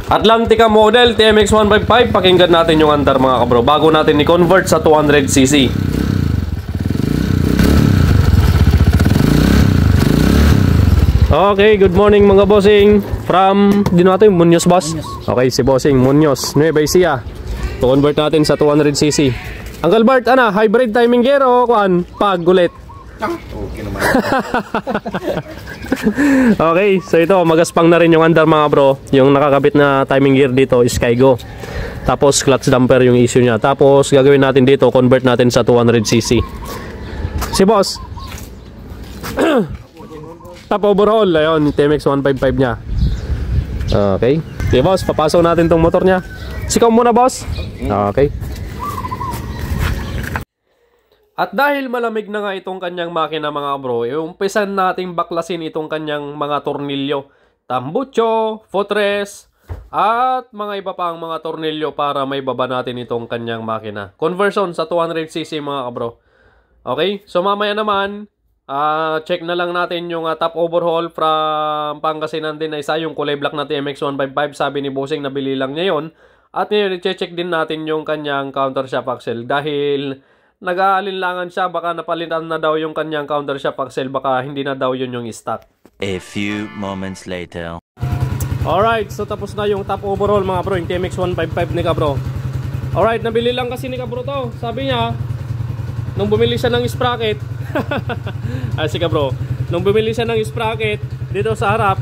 Atlantica model TMX 155. Pakinggan natin yung andar mga kabro bago natin i-convert sa 200cc. Okay, good morning mga bossing. From, di natin, Muñoz boss? Okay, si bossing Muñoz, Nueva Ecija. To-convert natin sa 200cc. Uncle Bart, hybrid timing gear o kuan? Pag-gulit? Okay naman. Okay, so ito, magaspang na rin yung andar mga bro. Yung nakakabit na timing gear dito is Skygo. Tapos clutch damper yung issue niya. Tapos gagawin natin dito, convert natin sa 200cc. Si boss top overhaul, ayun, TMX 155 niya. Okay. Okay boss, papasok natin tong motor niya. Sikaw muna boss. Okay. At dahil malamig na nga itong kanyang makina mga bro, umpisan nating baklasin itong kanyang mga tornilyo, tambucho, footrest, at mga iba pang mga tornilyo para may baba natin itong kanyang makina. Conversion sa 200cc mga bro. Okay, so mamaya naman, check na lang natin yung top overhaul from Pangasinan din na isa, yung kulay black na TMX 155. Sabi ni Bossing nabili lang niya yun. At ngayon, i-check din natin yung kanyang counter shaft axle dahil nag-aalinlangan siya, baka napalitan na daw yung kanyang counter shaft axle, baka hindi na daw yun yung stock. A few moments later. Alright, so tapos na yung top overhaul mga bro, yung TMX 155 ni kabro. Alright, nabili lang kasi ni kabro to. Sabi niya, nung bumili siya ng sprocket ay si kabro, nung bumili siya ng sprocket dito sa harap,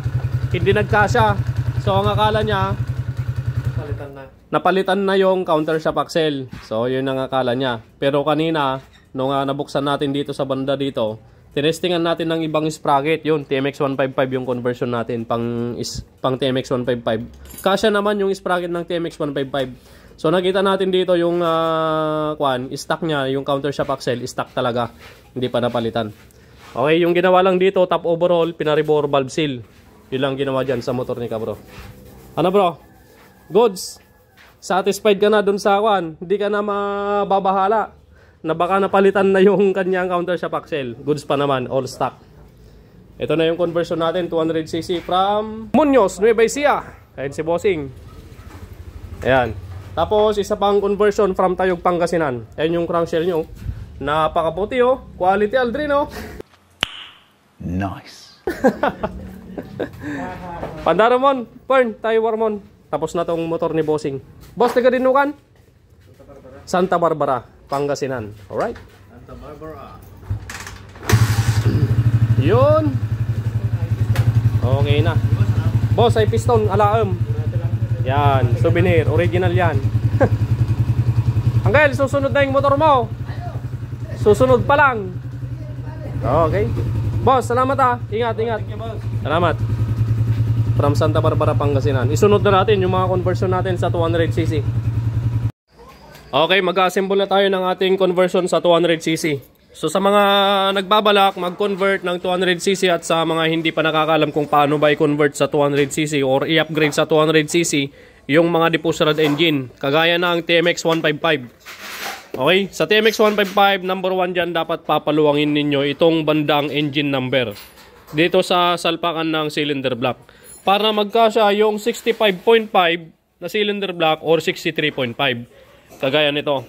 hindi nagkasya. So ang akala niya, napalitan na yung counter shaft axle. So yun ang akala niya. Pero kanina nung nabuksan natin dito sa banda dito, tinestingan natin ng ibang sprocket. Yun, TMX 155 yung conversion natin pang TMX 155. Kasya naman yung sprocket ng TMX 155. So nakita natin dito yung stock niya, yung counter shaft axle, stock talaga. Hindi pa napalitan. Okay, yung ginawa lang dito, top overhaul, pinaribor valve seal. Yun lang ginawa dyan sa motor ni kabro. Ano bro? Goods? Satisfied ka na dun sa hindi ka na mababahala na baka napalitan na yung kanyang counter shaft axle. Goods pa naman, all stock. Ito na yung conversion natin, 200cc from Muñoz, Nueva Ecija. Ayan si Bossing. Ayan. Tapos isa pang conversion from Tayog, Pangasinan. Ayan yung crankshell nyo. Napakaputi oh. Quality Aldrin oh. Nice. Pandaramon, Pern, tayo warmon. Tapos na tong motor ni Bossing. Boss, taga Dinukan? Santa Barbara, Pangasinan. Alright? Santa Barbara. Yun. Okay na. Boss, ay piston, alaam. Yan, souvenir. Original yan. Uncle, susunod na yung motor mo. Susunod pa lang. Okay. Boss, salamat Ingat, ingat. Salamat. From Santa Barbara, Pangasinan. Isunod na natin yung mga conversion natin sa 200cc. Okay, mag-assemble na tayo ng ating conversion sa 200cc. So sa mga nagbabalak mag-convert ng 200cc at sa mga hindi pa nakakalam kung paano ba i-convert sa 200cc or i-upgrade sa 200cc, yung mga diffuser rod engine, kagaya ng TMX 155. Okay, sa TMX 155, number 1 dyan, dapat papaluwangin ninyo itong bandang engine number dito sa salpakan ng cylinder block, para magkasya yung 65.5 na cylinder block or 63.5. Kagaya nito.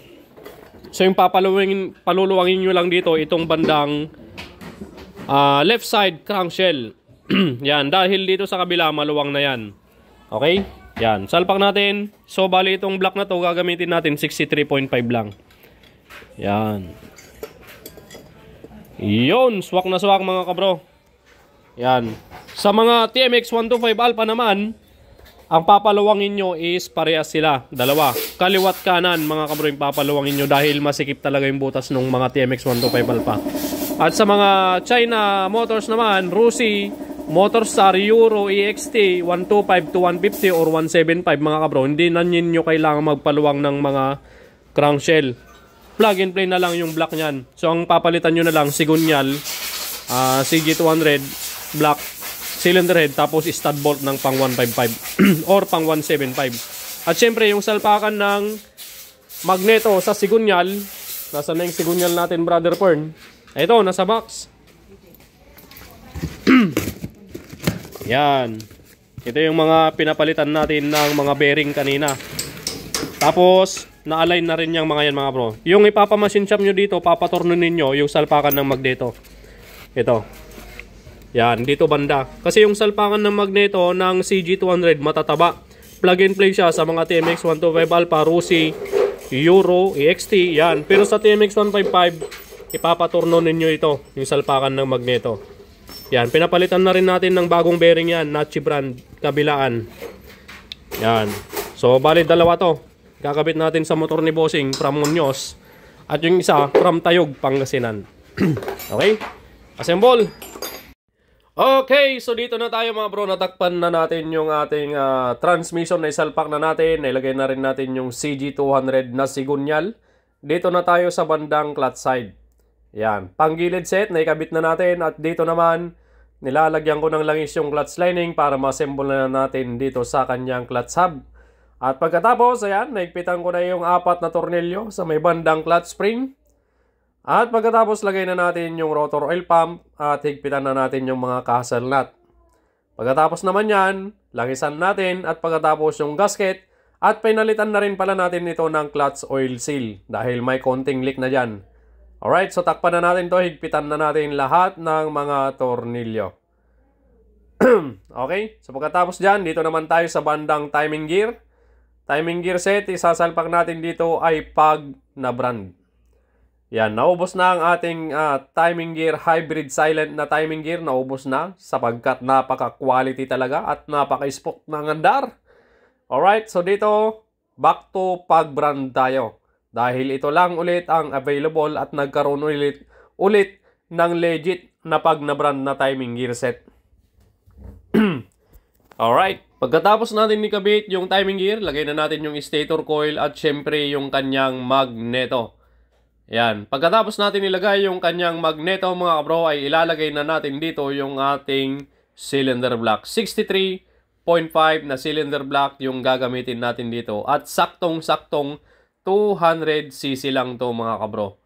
So yung paluluwangin nyo lang dito itong bandang left side crankshell. Yan, dahil dito sa kabila maluwang na yan. Okay? Yan, salpak natin. So bali itong block na to gagamitin natin 63.5 lang. Yan. Yun, swak na swak mga kabro. Yan. Sa mga TMX 125 Alpha naman, ang papaluwangin nyo is parehas sila. Dalawa. Kaliwat kanan mga kabro yung papaluwangin nyo dahil masikip talaga yung butas ng mga TMX 125 Alpha. At sa mga China motors naman, Rusi, Motorstar, Euro, EXT, 125 to 150 or 175 mga kabro, hindi na nyo kailangan magpaluwang ng mga crankshell. Plug and play na lang yung block nyan. So ang papalitan nyo na lang, Sigunyal, CG200, black cylinder head, tapos stud bolt ng pang 155 or pang 175. At syempre yung salpakan ng magneto sa Sigunyal, nasa na yung Sigunyal natin brother Pern? Ito, nasa box. Yan. Ito yung mga pinapalitan natin ng mga bearing kanina. Tapos, na-align na rin yung mga yan mga bro. Yung ipapamachine shop nyo dito, papatorno ninyo yung salpakan ng magneto. Ito. Yan, dito banda. Kasi yung salpakan ng magneto ng CG200 matataba. Plug and play siya sa mga TMX 125 Alpha, Rusi, Euro, EXT. Yan. Pero sa TMX 155, ipapatorno ninyo ito, yung salpakan ng magneto. Yan, pinapalitan na rin natin ng bagong bearing yan, Nachi brand, kabilaan. Yan. So, bali dalawa to. Kakabit natin sa motor ni Bossing from Muñoz. At yung isa from Tayog, Pangasinan. Okay? Assemble! Okay, so dito na tayo mga bro. Natakpan na natin yung ating transmission na isalpak na natin. Nailagay na rin natin yung CG200 na sigunyal. Dito na tayo sa bandang clutch side. Yan, panggilid set, naikabit na natin. At dito naman, nilalagyan ko ng langis yung clutch lining para ma-assemble na natin dito sa kanyang clutch hub. At pagkatapos, ayan, naigpitan ko na yung 4 na tornilyo sa may bandang clutch spring. At pagkatapos, lagay na natin yung rotor oil pump at higpitan na natin yung mga castle nut. Pagkatapos naman yan, langisan natin at pagkatapos yung gasket at pinalitan na rin pala natin ito ng clutch oil seal dahil may konting leak na dyan. Alright, so takpan na natin to, higpitan na natin lahat ng mga tornilyo. Okay, so pagkatapos dyan, dito naman tayo sa bandang timing gear. Timing gear set, isasalpak natin dito ay PAG na brand. Yan, naubos na ang ating timing gear, hybrid silent na timing gear, naubos na sapagkat napaka-quality talaga at napaka-spok ng andar. Alright, so dito, back to PAG brand tayo. Dahil ito lang ulit ang available at nagkaroon ulit ng legit na PAG na brand na timing gear set. Alright, pagkatapos natin nikabit yung timing gear, lagay na natin yung stator coil at syempre yung kanyang magneto. Yan, pagkatapos natin ilagay yung kanyang magneto mga kabro ay ilalagay na natin dito yung ating cylinder block. 63.5 na cylinder block yung gagamitin natin dito at saktong-saktong 200cc lang to mga kabro.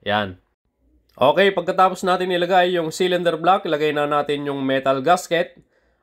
Yan. Okay, pagkatapos natin ilagay yung cylinder block, ilagay na natin yung metal gasket.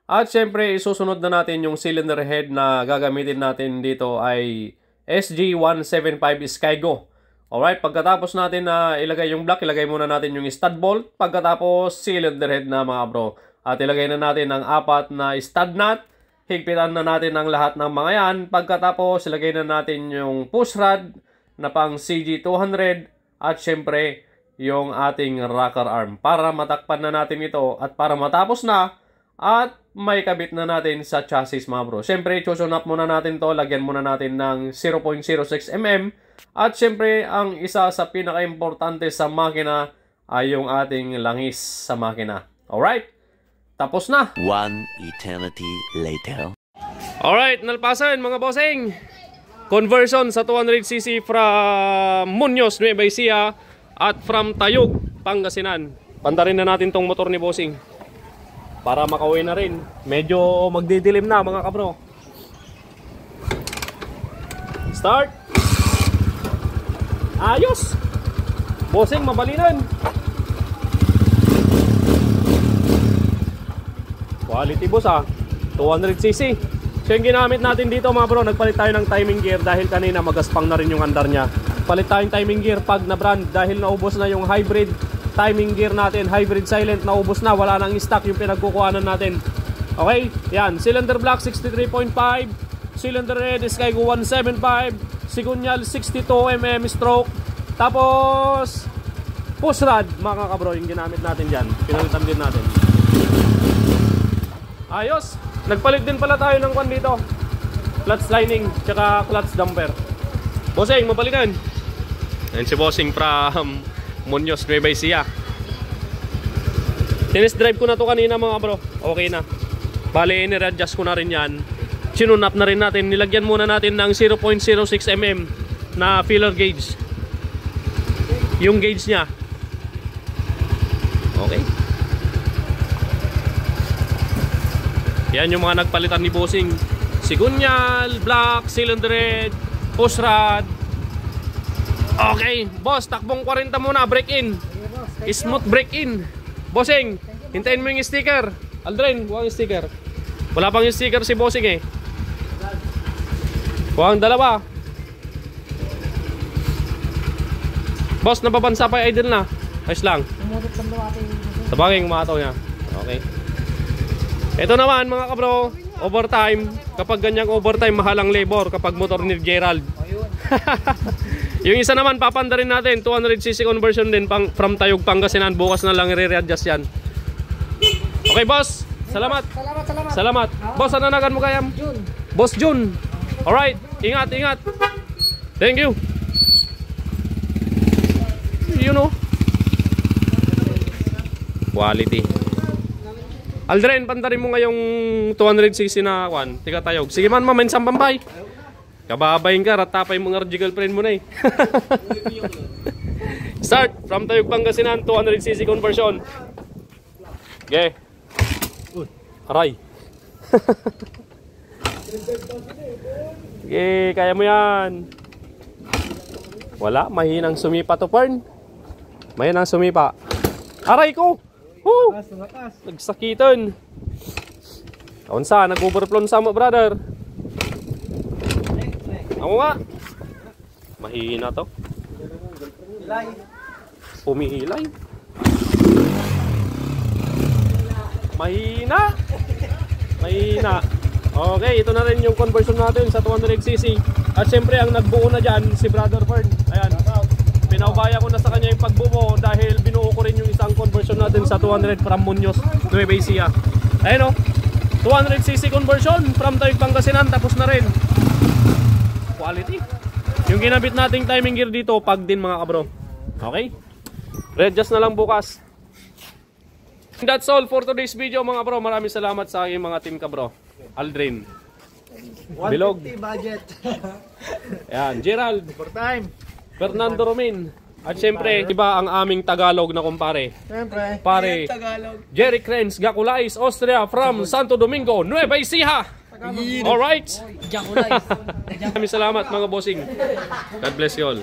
At syempre, isusunod na natin yung cylinder head na gagamitin natin dito ay SG175 Skygo. Alright, pagkatapos natin na ilagay yung block, ilagay muna natin yung stud bolt. Pagkatapos, cylinder head na mga bro. At ilagay na natin ang 4 na stud nut. Higpitan na natin ang lahat ng mga yan. Pagkatapos, ilagay na natin yung push rod na pang CG200 at syempre yung ating rocker arm para matakpan na natin ito at para matapos na at may kabit na natin sa chassis mga bro. Syempre, susunap muna natin to, lagyan muna natin ng 0.06 mm at syempre, ang isa sa pinaka-importante sa makina ay yung ating langis sa makina. Alright? Tapos na. 1 eternity later. Alright, nalpasan mga bossing. Conversion sa 200cc from Muñoz, Nueva Ecija at from Tayog, Pangasinan. Pandarin na natin tong motor ni bossing para makauwi na rin. Medyo magdidilim na mga kabro. Start. Ayos. Bossing, mabalinan. Quality boss 200cc. So yung ginamit natin dito mga bro, nagpalit tayo ng timing gear dahil kanina magaspang na rin yung andar niya. Palit tayong timing gear PAG na brand dahil naubos na yung hybrid timing gear natin. Hybrid silent naubos na, wala nang stock yung pinagkukuhanan natin. Okay, yan, cylinder block 63.5, cylinder head Skygo 175, sigunyal 62mm stroke. Tapos push rod mga kabro yung ginamit natin dyan. Pinalitan din natin. Ayos. Nagpalit din pala tayo ng kwan dito. Clutch lining, tsaka clutch damper. Bossing, mapalitan. Ayan si Bossing from Muñoz, Nueva Ecija. Tinest drive ko na to kanina mga bro. Okay na. Bale, in-adjust ko na rin yan. Sinunap na rin natin. Nilagyan muna natin ng 0.06 mm na filler gauge. Yung gauge niya. Okay. Yan yung mga nagpalitan ni Bossing. Sigunyal, block, cylinder head, push rod. Okay, boss, takbong 40 muna, break in. Smooth break in. Bossing, hintayin mo yung sticker. Aldrin, huwag yung sticker. Wala pang yung sticker si bossing eh. Kuha ang dalawa. Boss, napapansa pa yung idol na. Ayos lang. Sabagay, umataw niya. Okay. Ito naman mga kabro, overtime. Kapag ganyang overtime, mahal ang labor. Kapag motor ni Gerald. Yung isa naman, papanda rin natin. 200cc conversion din from Tayog, Pangasinan. Bukas na lang i-readjust yan. Okay, boss. Salamat. Salamat. Boss, ano nagan mo kayam? June. Boss June. Alright. Ingat, ingat. Thank you. You know. Quality. Aldrin, pandarin mo ngayong 200cc na kwan. Tiga Tayog. Sige man, mamain sa Pampay. Kababayin ka, ratapay mong girlfriend mo na eh. Start from Tayog, Pangasinan, 200cc conversion. Okay. Aray. Okay, kaya mo yan. Wala, mahinang sumipa to, Pern. Mahinang sumipa. Aray ko! Woo! Nagsakitan. Kaunsa, nag-overflow sa mo, brother. Ako nga. Mahina to. Pumihilay. Mahina. Mahina. Okay, ito na rin yung conversion natin sa 200cc. At syempre, ang nagbuo na dyan, si Brother Fern. Ayan. Pinaubaya ko na sa kanya yung pagbuo dahil binuo ko rin yung isang conversion natin sa 200 from Muñoz, Nueva Ecija. Ayan o. 200cc conversion from Tayog, Pangasinan. Tapos na rin. Quality. Yung ginabit nating timing gear dito, pag din mga kabro. Okay? Readjust na lang bukas. That's all for today's video mga bro. Maraming salamat sa aking mga team kabro. Aldrin, Bilog, 150 budget. yan, Gerald, Overtime. Fernando Romin. At syempre, iba ang aming Tagalog na kumpare. Siyempre. Pare, Jerry Krenz, Gaculais, Austria, from Santo Domingo, Nueva Ecija. Alright? Maraming salamat mga bossing. God bless you all.